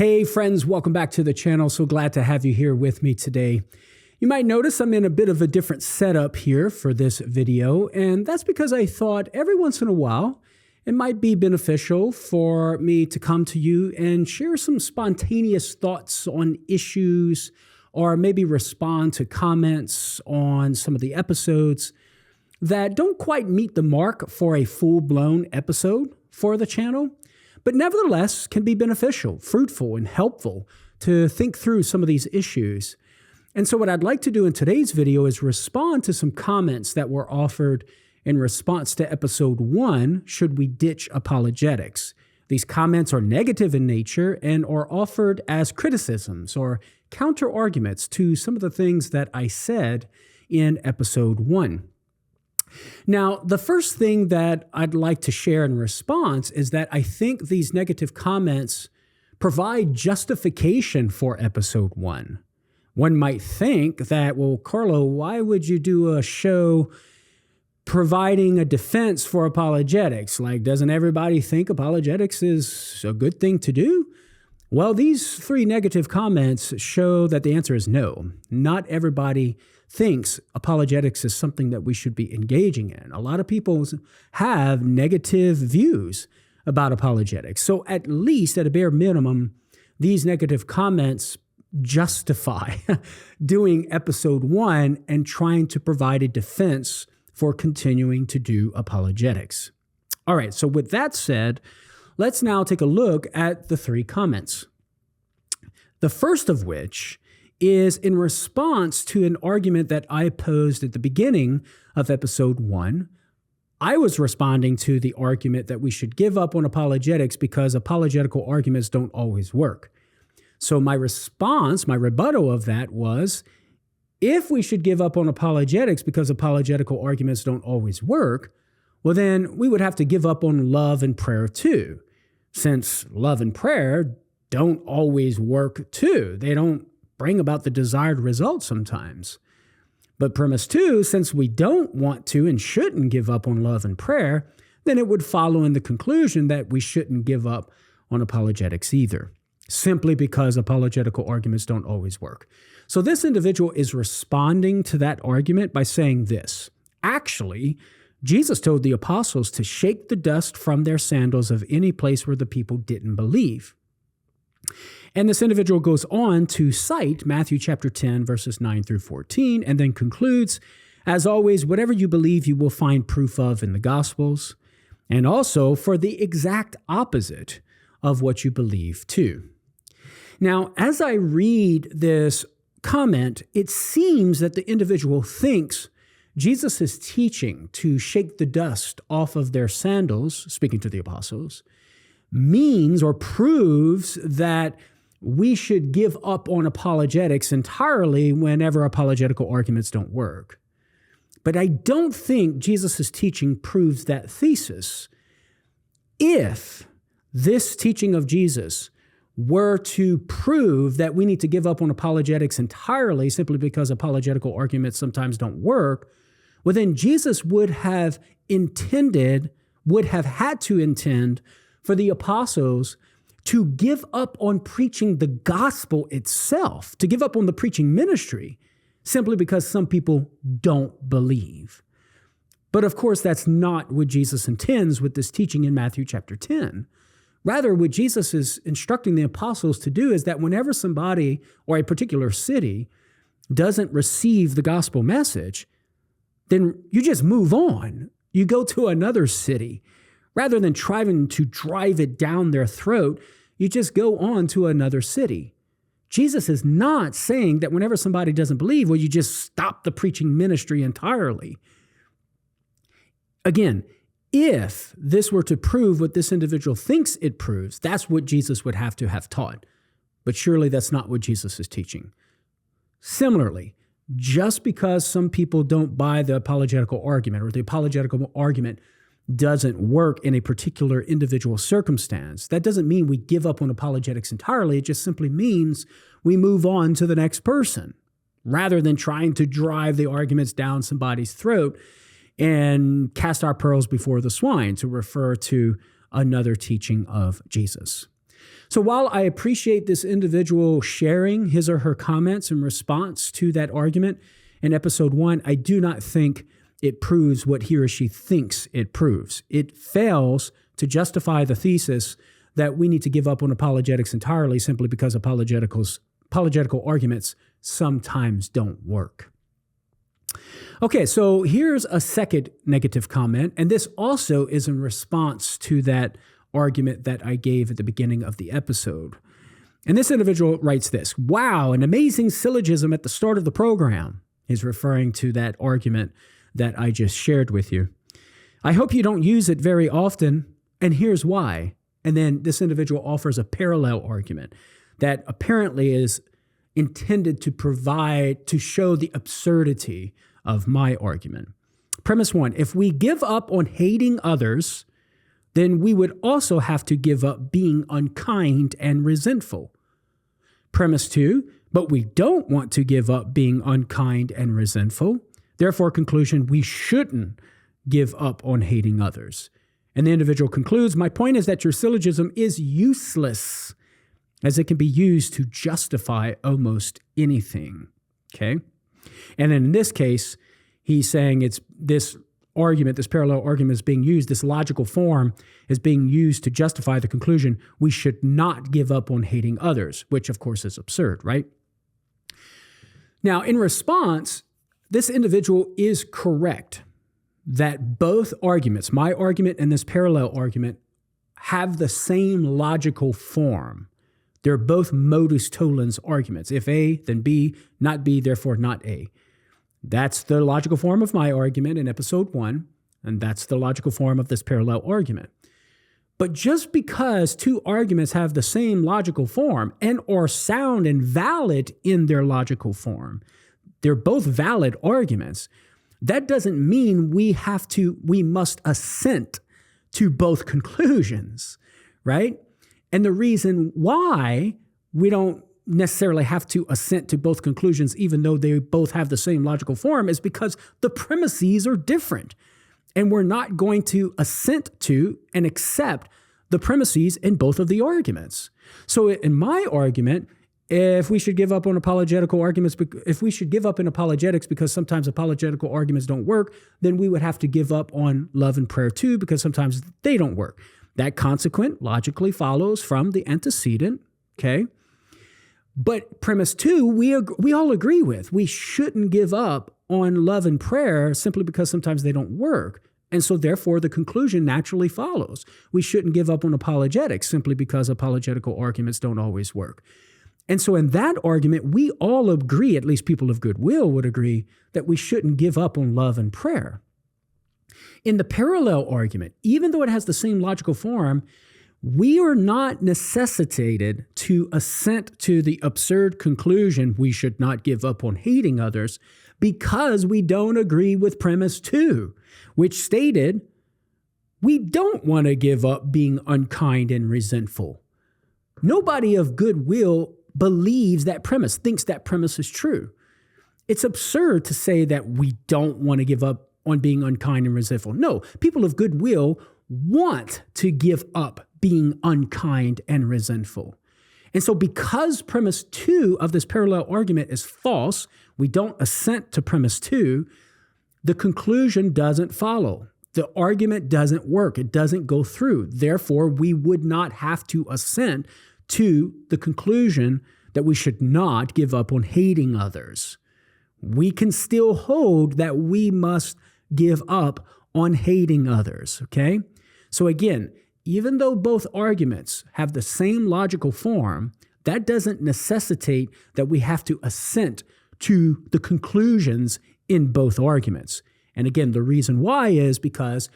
Hey friends, welcome back to the channel. So glad to have you here with me today. You might notice I'm in a bit of a different setup here for this video, and that's because I thought every once in a while it might be beneficial for me to come to you and share some spontaneous thoughts on issues, or maybe respond to comments on some of the episodes that don't quite meet the mark for a full-blown episode for the channel, but nevertheless can be beneficial, fruitful, and helpful to think through some of these issues. And so what I'd like to do in today's video is respond to some comments that were offered in response to episode 1, Should We Ditch Apologetics? These comments are negative in nature and are offered as criticisms or counter-arguments to some of the things that I said in episode 1. Now, the first thing that I'd like to share in response is that I think these negative comments provide justification for episode 1. One might think that, well, Karlo, why would you do a show providing a defense for apologetics? Like, doesn't everybody think apologetics is a good thing to do? Well, these 3 negative comments show that the answer is no. Not everybody thinks apologetics is something that we should be engaging in. A lot of people have negative views about apologetics. So at least, at a bare minimum, these negative comments justify doing episode 1 and trying to provide a defense for continuing to do apologetics. All right, so with that said, let's now take a look at the 3 comments. The first of which is in response to an argument that I posed at the beginning of episode 1. I was responding to the argument that we should give up on apologetics because apologetical arguments don't always work. So my response, my rebuttal of that was, if we should give up on apologetics because apologetical arguments don't always work, well then we would have to give up on love and prayer too, since love and prayer don't always work too. They don't bring about the desired result sometimes. But premise 2, since we don't want to and shouldn't give up on love and prayer, then it would follow in the conclusion that we shouldn't give up on apologetics either, simply because apologetical arguments don't always work. So this individual is responding to that argument by saying this: actually, Jesus told the apostles to shake the dust from their sandals of any place where the people didn't believe. And this individual goes on to cite Matthew chapter 10, verses 9 through 14, and then concludes, as always, whatever you believe you will find proof of in the Gospels, and also for the exact opposite of what you believe too. Now, as I read this comment, it seems that the individual thinks Jesus' teaching to shake the dust off of their sandals, speaking to the apostles, means or proves that we should give up on apologetics entirely whenever apologetical arguments don't work. But I don't think Jesus' teaching proves that thesis. If this teaching of Jesus were to prove that we need to give up on apologetics entirely simply because apologetical arguments sometimes don't work, well then Jesus would have had to intend for the apostles to give up on preaching the gospel itself, to give up on the preaching ministry, simply because some people don't believe. But of course, that's not what Jesus intends with this teaching in Matthew chapter 10. Rather, what Jesus is instructing the apostles to do is that whenever somebody or a particular city doesn't receive the gospel message, then you just move on. You go to another city. Rather than trying to drive it down their throat, you just go on to another city. Jesus is not saying that whenever somebody doesn't believe, well, you just stop the preaching ministry entirely. Again, if this were to prove what this individual thinks it proves, that's what Jesus would have to have taught. But surely that's not what Jesus is teaching. Similarly, just because some people don't buy the apologetical argument, or the apologetical argument doesn't work in a particular individual circumstance, that doesn't mean we give up on apologetics entirely. It just simply means we move on to the next person, rather than trying to drive the arguments down somebody's throat and cast our pearls before the swine, to refer to another teaching of Jesus. So while I appreciate this individual sharing his or her comments in response to that argument in episode 1, I do not think it proves what he or she thinks it proves. It fails to justify the thesis that we need to give up on apologetics entirely simply because apologetical arguments sometimes don't work. Okay, so here's a second negative comment, and this also is in response to that argument that I gave at the beginning of the episode. And this individual writes this: "Wow, an amazing syllogism at the start of the program." He's referring to that argument that I just shared with you. "I hope you don't use it very often, and here's why." And then this individual offers a parallel argument that apparently is intended to show the absurdity of my argument. Premise 1, if we give up on hating others, then we would also have to give up being unkind and resentful. Premise 2, but we don't want to give up being unkind and resentful. Therefore, conclusion, we shouldn't give up on hating others. And the individual concludes, my point is that your syllogism is useless, as it can be used to justify almost anything. Okay? And then in this case, he's saying this parallel argument is being used, this logical form is being used to justify the conclusion we should not give up on hating others, which of course is absurd, right? Now, in response, this individual is correct that both arguments, my argument and this parallel argument, have the same logical form. They're both modus tollens arguments. If A, then B, not B, therefore not A. That's the logical form of my argument in episode 1, and that's the logical form of this parallel argument. But just because two arguments have the same logical form and are sound and valid in their logical form, they're both valid arguments, that doesn't mean we must assent to both conclusions, right? And the reason why we don't necessarily have to assent to both conclusions, even though they both have the same logical form, is because the premises are different. And we're not going to assent to and accept the premises in both of the arguments. So in my argument, if we should give up on apologetical arguments, if we should give up in apologetics because sometimes apologetical arguments don't work, then we would have to give up on love and prayer too, because sometimes they don't work. That consequent logically follows from the antecedent, okay? But premise 2, we all agree with. We shouldn't give up on love and prayer simply because sometimes they don't work. And so therefore the conclusion naturally follows. We shouldn't give up on apologetics simply because apologetical arguments don't always work. And so in that argument, we all agree, at least people of goodwill would agree, that we shouldn't give up on love and prayer. In the parallel argument, even though it has the same logical form, we are not necessitated to assent to the absurd conclusion we should not give up on hating others because we don't agree with premise 2, which stated we don't want to give up being unkind and resentful. Nobody of goodwill believes that premise, thinks that premise is true. It's absurd to say that we don't want to give up on being unkind and resentful. No, people of goodwill want to give up being unkind and resentful. And so because premise 2 of this parallel argument is false, we don't assent to premise 2, the conclusion doesn't follow. The argument doesn't work. It doesn't go through. Therefore, we would not have to assent to the conclusion that we should not give up on hating others. We can still hold that we must give up on hating others, okay? So again, even though both arguments have the same logical form, that doesn't necessitate that we have to assent to the conclusions in both arguments. And again, the reason why is because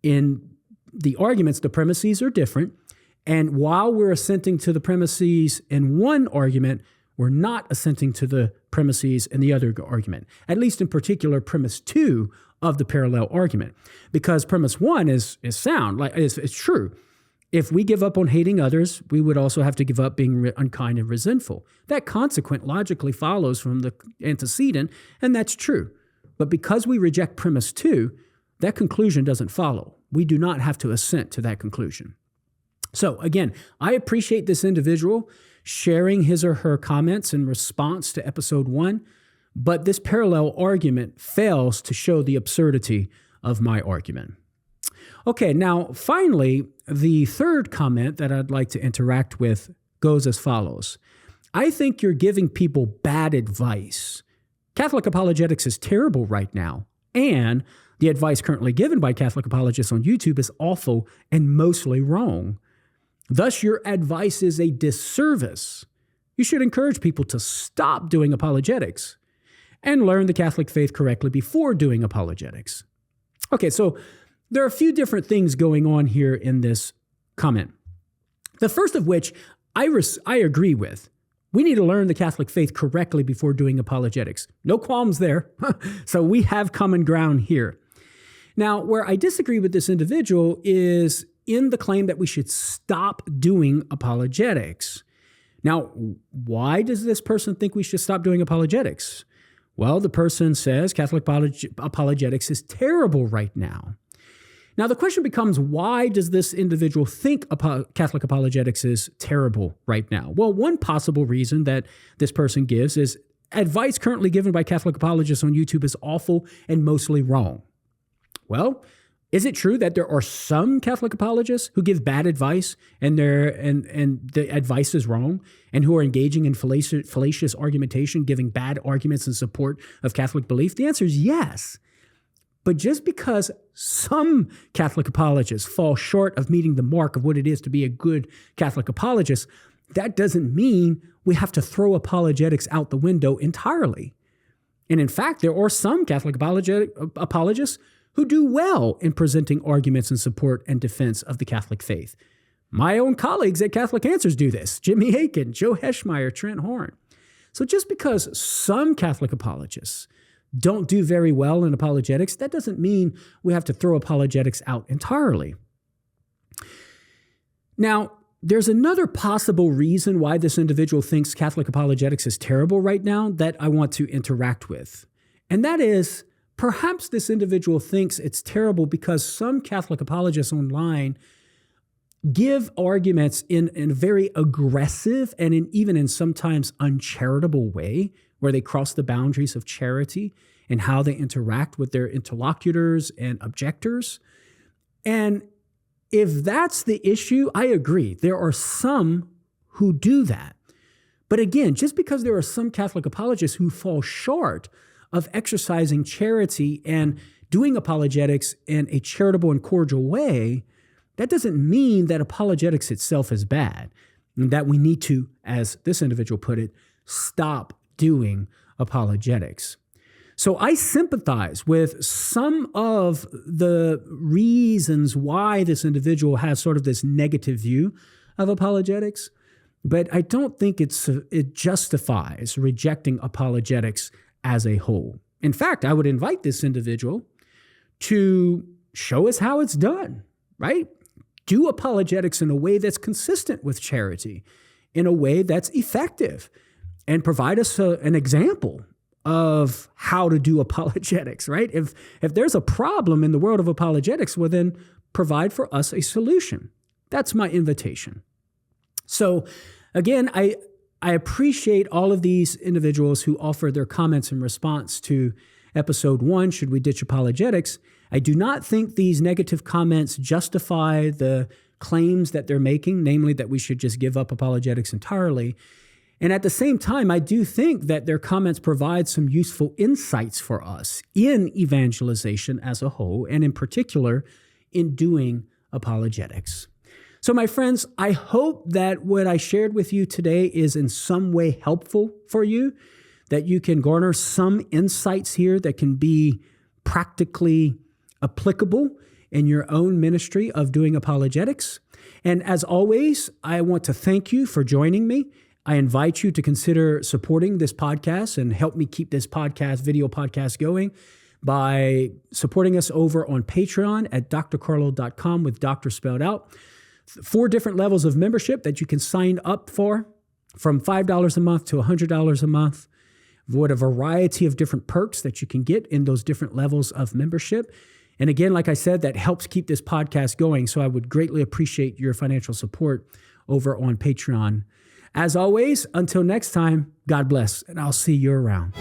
in the arguments, the premises are different. And while we're assenting to the premises in one argument, we're not assenting to the premises in the other argument, at least in particular premise 2 of the parallel argument, because premise 1 is sound, like it's true. If we give up on hating others, we would also have to give up being unkind and resentful. That consequent logically follows from the antecedent, and that's true. But because we reject premise 2, that conclusion doesn't follow. We do not have to assent to that conclusion. So again, I appreciate this individual sharing his or her comments in response to episode 1, but this parallel argument fails to show the absurdity of my argument. Okay, now finally, the third comment that I'd like to interact with goes as follows. I think you're giving people bad advice. Catholic apologetics is terrible right now, and the advice currently given by Catholic apologists on YouTube is awful and mostly wrong. Thus, your advice is a disservice. You should encourage people to stop doing apologetics and learn the Catholic faith correctly before doing apologetics. Okay, so there are a few different things going on here in this comment. The first of which I agree with. We need to learn the Catholic faith correctly before doing apologetics. No qualms there. So we have common ground here. Now, where I disagree with this individual is in the claim that we should stop doing apologetics. Now, why does this person think we should stop doing apologetics? Well, the person says Catholic apologetics is terrible right now. Now, the question becomes, why does this individual think Catholic apologetics is terrible right now? Well, one possible reason that this person gives is advice currently given by Catholic apologists on YouTube is awful and mostly wrong. Well, is it true that there are some Catholic apologists who give bad advice and the advice is wrong and who are engaging in fallacious argumentation, giving bad arguments in support of Catholic belief? The answer is yes. But just because some Catholic apologists fall short of meeting the mark of what it is to be a good Catholic apologist, that doesn't mean we have to throw apologetics out the window entirely. And in fact, there are some Catholic apologists who do well in presenting arguments in support and defense of the Catholic faith. My own colleagues at Catholic Answers do this: Jimmy Aiken, Joe Heschmeyer, Trent Horn. So just because some Catholic apologists don't do very well in apologetics, that doesn't mean we have to throw apologetics out entirely. Now, there's another possible reason why this individual thinks Catholic apologetics is terrible right now that I want to interact with. And that is, perhaps this individual thinks it's terrible because some Catholic apologists online give arguments in a very aggressive and even in sometimes uncharitable way, where they cross the boundaries of charity and how they interact with their interlocutors and objectors. And if that's the issue, I agree. There are some who do that. But again, just because there are some Catholic apologists who fall short of exercising charity and doing apologetics in a charitable and cordial way, that doesn't mean that apologetics itself is bad, and that we need to, as this individual put it, stop doing apologetics. So I sympathize with some of the reasons why this individual has sort of this negative view of apologetics, but I don't think it justifies rejecting apologetics as a whole. In fact, I would invite this individual to show us how it's done, right? Do apologetics in a way that's consistent with charity, in a way that's effective, and provide us an example of how to do apologetics, right? If there's a problem in the world of apologetics, well, then provide for us a solution. That's my invitation. So again, I appreciate all of these individuals who offer their comments in response to episode 1, Should We Ditch Apologetics? I do not think these negative comments justify the claims that they're making, namely that we should just give up apologetics entirely. And at the same time, I do think that their comments provide some useful insights for us in evangelization as a whole, and in particular, in doing apologetics. So my friends, I hope that what I shared with you today is in some way helpful for you, that you can garner some insights here that can be practically applicable in your own ministry of doing apologetics. And as always, I want to thank you for joining me. I invite you to consider supporting this podcast and help me keep this video podcast going by supporting us over on Patreon at drkarlo.com with doctor spelled out. 4 different levels of membership that you can sign up for, from $5 a month to $100 a month. What a variety of different perks that you can get in those different levels of membership. And again, like I said, that helps keep this podcast going. So I would greatly appreciate your financial support over on Patreon. As always, until next time, God bless, and I'll see you around.